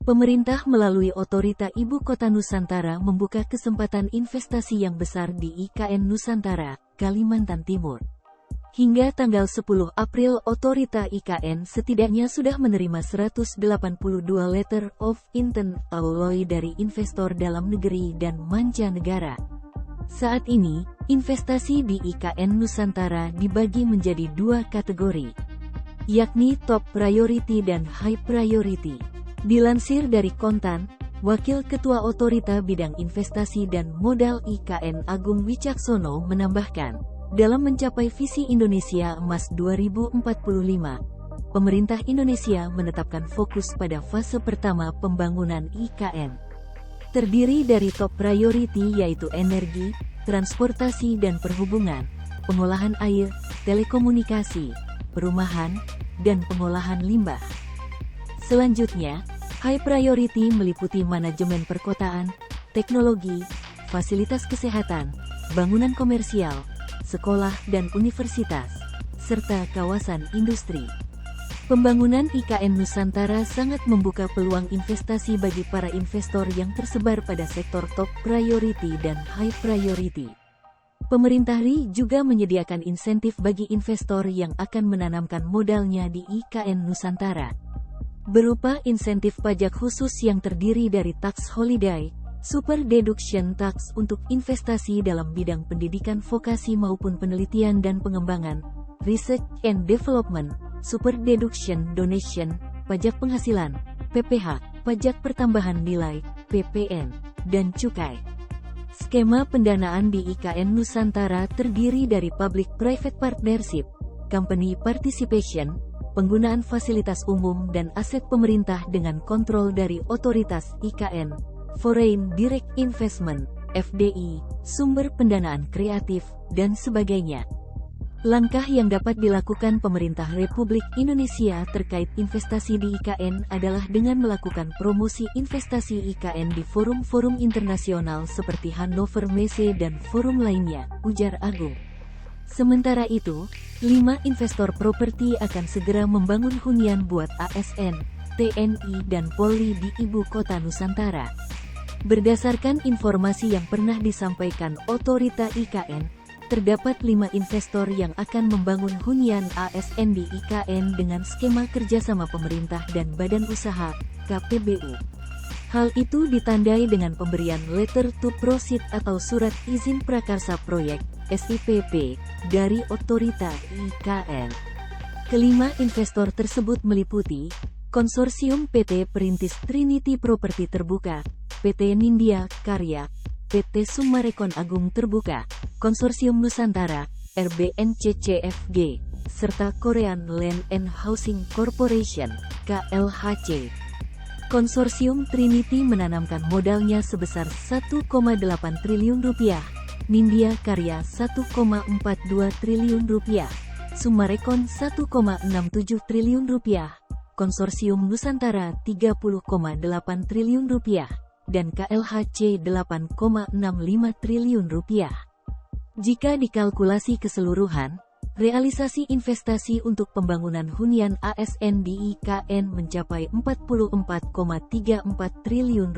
Pemerintah melalui Otorita Ibu Kota Nusantara membuka kesempatan investasi yang besar di IKN Nusantara, Kalimantan Timur. Hingga tanggal 10 April Otorita IKN setidaknya sudah menerima 182 letter of intent (LOI) dari investor dalam negeri dan mancanegara. Saat ini, investasi di IKN Nusantara dibagi menjadi dua kategori, yakni top priority dan high priority. Dilansir dari Kontan, Wakil Ketua Otorita Bidang Investasi dan Modal IKN Agung Wicaksono menambahkan, dalam mencapai visi Indonesia Emas 2045, pemerintah Indonesia menetapkan fokus pada fase pertama pembangunan IKN. Terdiri dari top priority yaitu energi, transportasi dan perhubungan, pengolahan air, telekomunikasi, perumahan, dan pengolahan limbah. Selanjutnya, high priority meliputi manajemen perkotaan, teknologi, fasilitas kesehatan, bangunan komersial, sekolah dan universitas, serta kawasan industri. Pembangunan IKN Nusantara sangat membuka peluang investasi bagi para investor yang tersebar pada sektor top priority dan high priority. Pemerintah RI juga menyediakan insentif bagi investor yang akan menanamkan modalnya di IKN Nusantara, berupa insentif pajak khusus yang terdiri dari tax holiday, super deduction tax untuk investasi dalam bidang pendidikan vokasi maupun penelitian dan pengembangan, research and development, super deduction donation, pajak penghasilan, PPH, pajak pertambahan nilai, PPN, dan cukai. Skema pendanaan di IKN Nusantara terdiri dari public-private partnership, company participation, penggunaan fasilitas umum dan aset pemerintah dengan kontrol dari otoritas IKN, Foreign Direct Investment, FDI, sumber pendanaan kreatif, dan sebagainya. Langkah yang dapat dilakukan pemerintah Republik Indonesia terkait investasi di IKN adalah dengan melakukan promosi investasi IKN di forum-forum internasional seperti Hannover Messe dan forum lainnya, ujar Agung. Sementara itu, 5 investor properti akan segera membangun hunian buat ASN, TNI dan Polri di Ibu Kota Nusantara. Berdasarkan informasi yang pernah disampaikan Otorita IKN, terdapat 5 investor yang akan membangun hunian ASN di IKN dengan skema kerjasama pemerintah dan badan usaha, KPBU. Hal itu ditandai dengan pemberian letter to proceed atau surat izin prakarsa proyek, SIPP, dari Otorita IKN. Kelima investor tersebut meliputi Konsorsium PT Perintis Trinity Property Terbuka, PT Nindya Karya, PT Summarecon Agung Terbuka, Konsorsium Nusantara, RBNCCFG, serta Korean Land and Housing Corporation, KLHC. Konsorsium Trinity menanamkan modalnya sebesar Rp1,8 triliun, Nindya Karya Rp1,42 triliun, Summarecon Rp1,67 triliun, Konsorsium Nusantara Rp30,8 triliun, dan KLHC Rp8,65 triliun. Jika dikalkulasi keseluruhan, realisasi investasi untuk pembangunan hunian ASN di IKN mencapai Rp44,34 triliun.